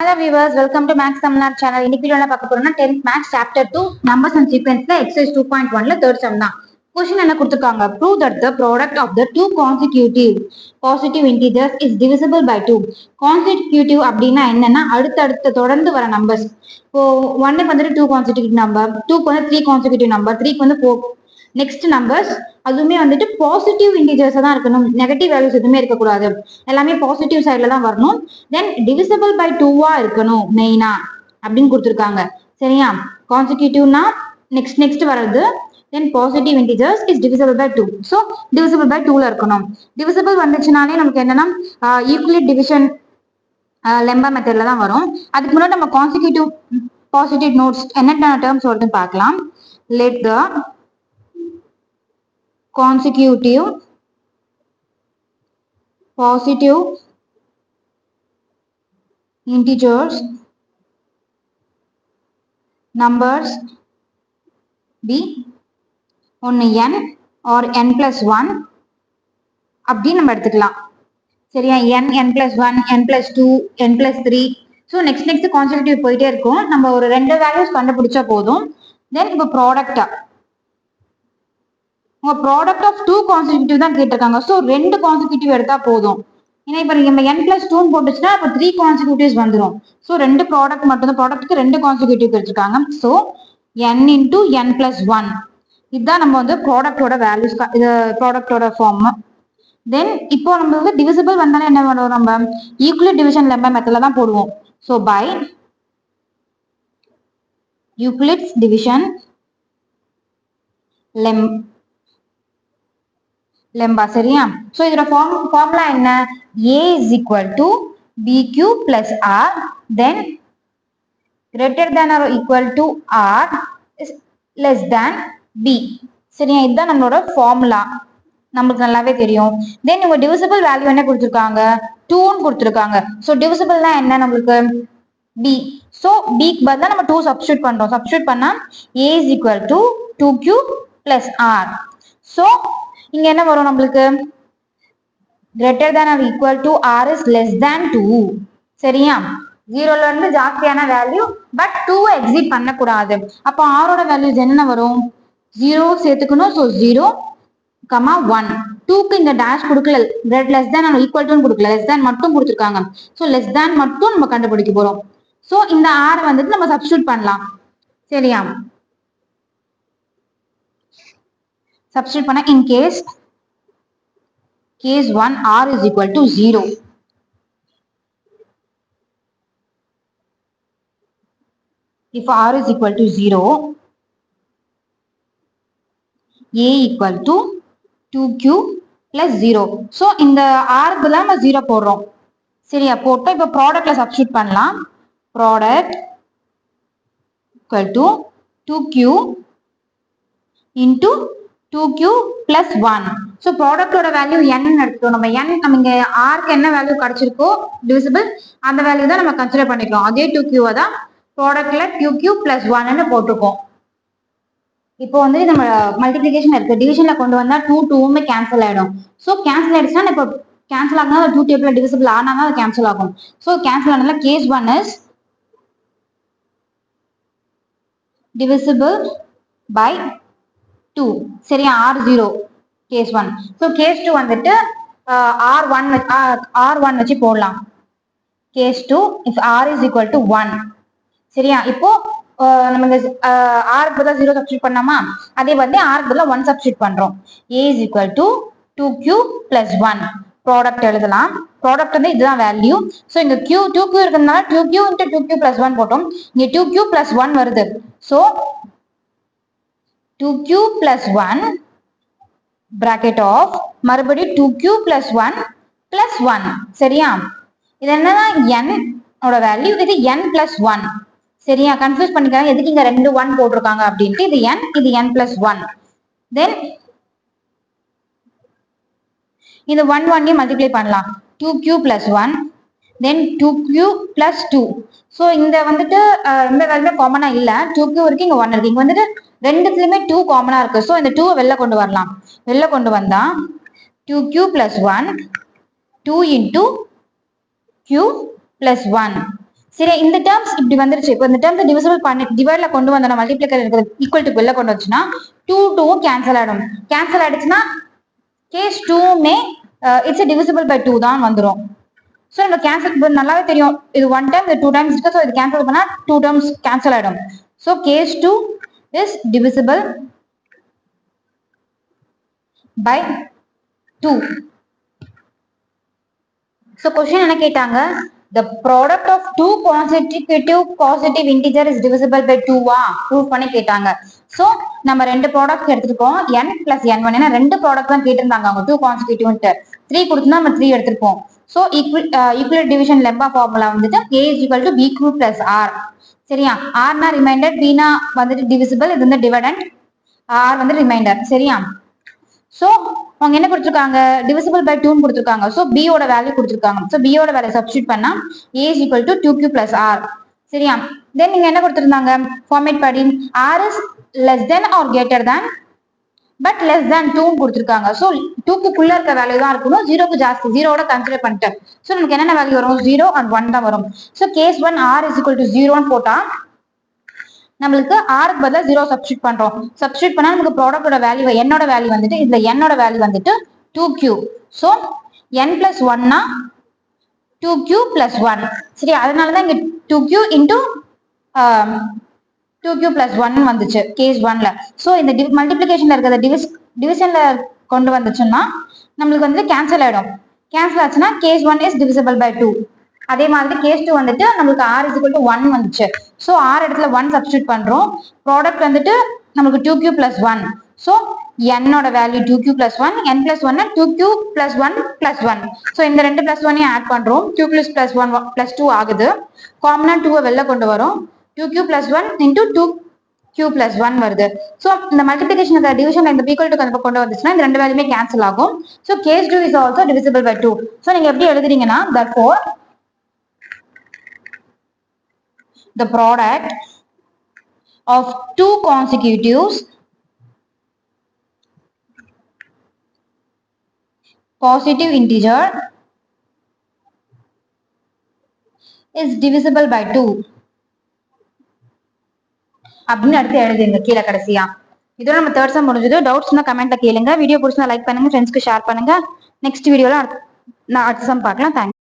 Hello viewers, welcome to Max Tamilnadu channel. இன்னைக்கு வீடியோல பார்க்க போறோம்னா 10th Max chapter 2 numbers and sequenceல exercise 2.1ல third sum தான். Question என்ன கொடுத்திருக்காங்க? Prove that the product of the two consecutive positive integers is divisible by 2. Consecutive அப்படின்னா என்னன்னா அடுத்தடுத்து தொடர்ந்து வர நம்பர்ஸ். இப்போ 1க்கு வந்துட்டு 2 consecutive number, 2க்கு வந்து 3 consecutive number, 3க்கு வந்து 4 நெக்ஸ்ட் நம்பர்ஸ் அதுவுமே வந்துட்டு பாசிட்டிவ் இன்டிஜர்ஸ் தான் இருக்கணும், நெகட்டிவ் வேல்யூஸ் எதுவுமே இருக்கக்கூடாது, எல்லாமே பாசிட்டிவ் சைட்ல தான் வரணும். தென் டிவிசிபிள் பை 2வா இருக்கணும் மெயினா அப்படின்னு கொடுத்துருக்காங்க. சரியா? கான்சிக்யூட்டிவ்னா நெக்ஸ்ட் வர்றது, then positive integers is divisible by 2. So divisible by 2ல இருக்கணும். டிவிசிபிள் வந்துச்சுனாலே நமக்கு என்னன்னா ஈக்குவல் டிவிஷன் லெம்பா மெத்தட்ல தான் வரும். அதுக்கு முன்னாடி நம்ம கான்சிக்யூட்டிவ் பாசிட்டிவ் நோட்ஸ் என்ன டேர்ம்ஸ் வருதுன்னு பார்க்கலாம். Let the consecutive positive integers numbers be ஒன்னு n or n plus 1 அப்படி நம்ம எடுத்துக்கலாம். சரியா? n plus 1, n plus 2, n plus 3. So next consecutive போயிட்டே இருக்கும். நம்ம ஒரு 2 வேல்யூஸ் கண்டுபிடிச்சா போதும். தென் இப்போ ப்ராடக்டா உங்க ப்ராடக்ட் ஆஃப் 2 கான்சிக்யூட்டிவ் தான் கேட்டிருக்காங்க. ஸோ 2 கான்சிக்யூட்டிவ் எடுத்தா போதும். ஏன்னா இப்போ நம்ம n plus 2 போட்டுச்சுன்னா இப்போ 3 கான்சிக்யூட்டிவ்ஸ் வந்துடும். ஸோ 2 ப்ராடக்ட் மட்டும் தான், ப்ராடக்ட்டுக்கு 2 கான்சிக்யூட்டிவ் எடுத்திருக்காங்க. So n into n plus 1 இதுதான் நம்ம வந்து ப்ராடக்டோட வேல்யூஸ், இது ப்ராடக்டோட ஃபார்ம். தென் இப்போ நம்ம வந்து டிவிசிபிள் வந்தாலும் என்ன பண்ணுவோம், நம்ம ஈக்குவல் டிவிஷன் லெம்பா மெத்தட்ல தான் போடுவோம். So by Euclid's division lemma. சரியா? சோ இதோட ஃபார்முலா என்ன? a is equal to bq plus r, then greater than or equal to r is less than b. சரியா? இதுதான் நம்மளோட ஃபார்முலா, நமக்கு நல்லாவே தெரியும். தென் இவங்க டிவிசிபிள் வேல்யூ என்ன கொடுத்துருக்காங்க? 2ன்னு கொடுத்துருக்காங்க. ஸோ டிவிசிபிள்னா என்ன நம்மளுக்கு? b. ஸோ bக்கு பதிலா நம்ம 2 சப்ஸ்டியூட் பண்றோம். சப்ஸ்டியூட் பண்ணா a is equal to 2q plus r. So இங்க என்ன வரும் நம்மளுக்கு? greater than or equal to r is less than 2. சரியா? 0ல இருந்து ஜாஸ்தியான வேல்யூ, பட் 2 எக்ஸிட் பண்ணக்கூடாது. அப்போ r ஓட வேல்யூஸ் என்ன வரும்? 0 சேர்த்துக்கணும். ஸோ 0, 1. 2க்கு இந்த டேஷ் கொடுக்கல, less than or equal to கொடுக்கல, less than மட்டும் கொடுத்துருக்காங்க. ஸோ less than மட்டும் நம்ம கண்டுபிடிக்க போறோம். ஸோ இந்த r வந்துட்டு நம்ம சப்ஸ்டியூட் பண்ணலாம். சரியா? சப்ஸ்டியூட் பண்ண in case 1 r is equal to 0. If r is equal to 0, a equal to 2q plus 0. So இந்த r க்கு நம்ம 0 போடுறோம். சரியா? போட்டு இப்போ ப்ராடக்ட்ல சப்ஸ்டியூட் பண்ணலாம். Product equal to 2q into 2q plus 1. So ப்ராடக்டோட வேல்யூ n எடுத்துட்டோம். நம்ம n நம்ம இங்க ஆர்க்கு என்ன வேல்யூ கிடைச்சிருக்கோ டிவிசிபிள், அந்த வேல்யூ தான் நம்ம கன்சிடர் பண்ணிக்கிறோம். அதே 2q தான் ப்ராடக்ட்ல 2q plus 1ன்னு போட்டிருக்கோம். இப்போ வந்து நம்ம மல்டிபிளிகேஷன் இருக்கு, டிவிஷன்ல கொண்டு வந்தா 2மே கேன்சல் ஆயிடும். ஸோ கேன்சல் ஆயிடுச்சுன்னா இப்போ கேன்சல் ஆகுனா 2 டேபிள் டிவிசிபிள் ஆனாதான் அது கேன்சல் ஆகும். ஸோ கேன்சல் ஆனதுல கேஸ் 1 இஸ் divisible by 2. சரியா? r0 case 1. ஸோ கேஸ் 2 வந்துட்டு r1 வச்சு போடலாம். Case 2 if r is equal to 1. சரியா? இப்போ நம்ம இந்த r பதிலா 0 சப்ஸ்டியூட் பண்ணாமா, அதே வந்து r பதிலா 1 சப்ஸ்டியூட் பண்றோம். a is equal to 2q plus 1. Product எழுதலாம். ப்ராடக்ட் வந்து இதுதான் வேல்யூ. ஸோ இங்க 2q இருக்கிறதுனால 2q into 2q plus 1 போட்டோம். இங்க 2q plus 1 வருது. So 2q plus 1 bracket of மறுபடியும் 2q plus 1 plus 1. சரியா? இது என்னன்னா n ஓட வேல்யூ, இது n plus 1. சரியா? கன்ஃபியூஸ் பண்ணிக்காங்க எதுக்கு இங்க 2 1 போட்டிருக்காங்க அப்படின்ட்டு. இது n, இது n plus 1. தென் இது 1 மல்டிப்ளை பண்ணலாம். 2q plus 1, தென் 2q plus 2. ஸோ இந்த வந்துட்டு இந்த வேல்யூ காமனா இல்ல, 2q இருக்கு, இங்க 1 இருக்கு. இங்க வந்துட்டு ரெண்டுத்துலயுமே 2 காமனா இருக்கு. ஸோ இந்த 2 வெளில கொண்டு வரலாம். வெளில கொண்டு வந்தா 2q plus 1, 2 into q plus 1. சரி, இந்த டேர்ம்ஸ் இப்படி வந்துருச்சு. இப்போ இந்த டேர்ம்ஸ் டிவிசிபிள் பண்ணி டிவைட்ல கொண்டு வந்தோம், மல்டிப்ளிகர் இருக்கிறது ஈக்குவல் டு வெளில கொண்டு வச்சுன்னா 2 கேன்சல் ஆயிடும். கேன்சல் ஆயிடுச்சுன்னா கேஸ் 2மே இட்ஸ் டிவிசிபிள் பை 2 தான் வந்துடும். ஸோ நம்ம கேன்சல் நல்லாவே தெரியும், இது 1 டைம் இது 2 டைம்ஸ் இருக்கு. ஸோ இது கேன்சல் பண்ணா 2 டேர்ம்ஸ் கேன்சல் ஆயிடும். So case 2 is divisible by 2. So question என்ன கேட்டாங்க, the product of two consecutive positive integer is divisible by 2 prove பண்ணி கேட்டாங்க. சோ நம்ம ரெண்டு ப்ராடக்ட் எடுத்துருக்கோம், n plus n1. ஏன்னா ரெண்டு ப்ராடக்ட் தான் கேட்டிருந்தாங்க அவங்க, 2 consecutive 3 கொடுத்துனா நம்ம 3 எடுத்திருப்போம். So equal division lemma formula வந்துட்டு a is equal to b cube plus r. சரியா, r னா ரிமைண்டர், b னா வந்துட்டு டிவிசிபிள், இது வந்து டிவிடெண்ட், r வந்து ரிமைண்டர். சரியா, சோ அவங்க என்ன கொடுத்திருக்காங்க, டிவிசிபிள் பை 2 கொடுத்திருக்காங்க. சோ b ஓட வேல்யூ கொடுத்திருக்காங்க. சோ b ஓட வேல்யூ சப்ஸ்டிட்யூட் பண்ணா a is equal to 2q plus r. சரியா, தென் நீங்க என்ன கொடுத்திருந்தாங்க ஃபார்மேட் படி r is less than or greater than but less than 2 கொடுத்திருக்காங்க. சோ 2 க்குள்ள இருக்க வேல்யூ தான் இருக்கணும், 0 க்கு ஜாஸ்தி, 0 ஓட கன்சிடர் பண்ணிட்டு. சோ நமக்கு என்னென்ன வேல்யூ வரும், 0 and 1 தான் வரும். So case 1 r is equal to 0 ன்னு போட்டா நம்மளுக்கு r க்கு பதிலா 0 சப்ஸ்டிட்யூட் பண்றோம். சப்ஸ்டிட்யூட் பண்ணா நமக்கு ப்ராடக்ட்டோட வேல்யூ, n ஓட வேல்யூ வந்துட்டு இதுல n ஓட வேல்யூ வந்துட்டு 2q. சோ n plus 1 னா 2q plus 1. சரி, அதனால தான் இங்க 2q into 2q plus 1 வந்துச்சு கேஸ் 1ல. சோ இந்த மல்டிப்ளிகேஷன்ல இருக்கிறத டிவிஷன்ல கொண்டு வந்துச்சுன்னா நம்மளுக்கு வந்து கேன்சல் ஆயிடும். கேன்சல் ஆச்சுன்னா கேஸ் 1 is divisible by 2. அதே மாதிரி கேஸ் 2 வந்துட்டு நமக்கு r is equal to 1 வந்துச்சு. சோ r இடத்துல 1 சப்ஸ்டிட்யூட் பண்றோம். ப்ராடக்ட் வந்துட்டு நமக்கு 2q plus 1. சோ n ஓட value 2q plus 1, n plus 1 2q plus 1 plus 1. So இந்த ரெண்டு plus 1 ஆட் பண்றோம், 2 plus 1 plus 2 ஆகுது. காமனா 2 வெளில கொண்டு வரோம், 2q plus 1 into 2q plus 1 வருது. சோ இந்த மல்டிப்ளிகேஷன் டிவிஷன்ல இந்த equal to கொண்டு வந்துச்சுன்னா இந்த ரெண்டு வேல்யூமே கேன்சல் ஆகும். So case 2 is also divisible by 2. So நீங்க எப்படி எழுதுறீங்கன்னா, therefore the product of two consecutives positive integer is divisible by 2 அப்படின்னு அடுத்து எழுதுங்க கீழே கடைசியா. இதோட நம்ம தேர்ட் சம் முடிஞ்சது. டவுட்ஸ்னா கமெண்ட்ல கேளுங்க. வீடியோ பிடிச்சா லைக் பண்ணுங்க, ஃப்ரெண்ட்ஸ்க்கு ஷேர் பண்ணுங்க. நெக்ஸ்ட் வீடியோல அடுத்த சம் பார்க்கலாம். தேங்க்ஸ்.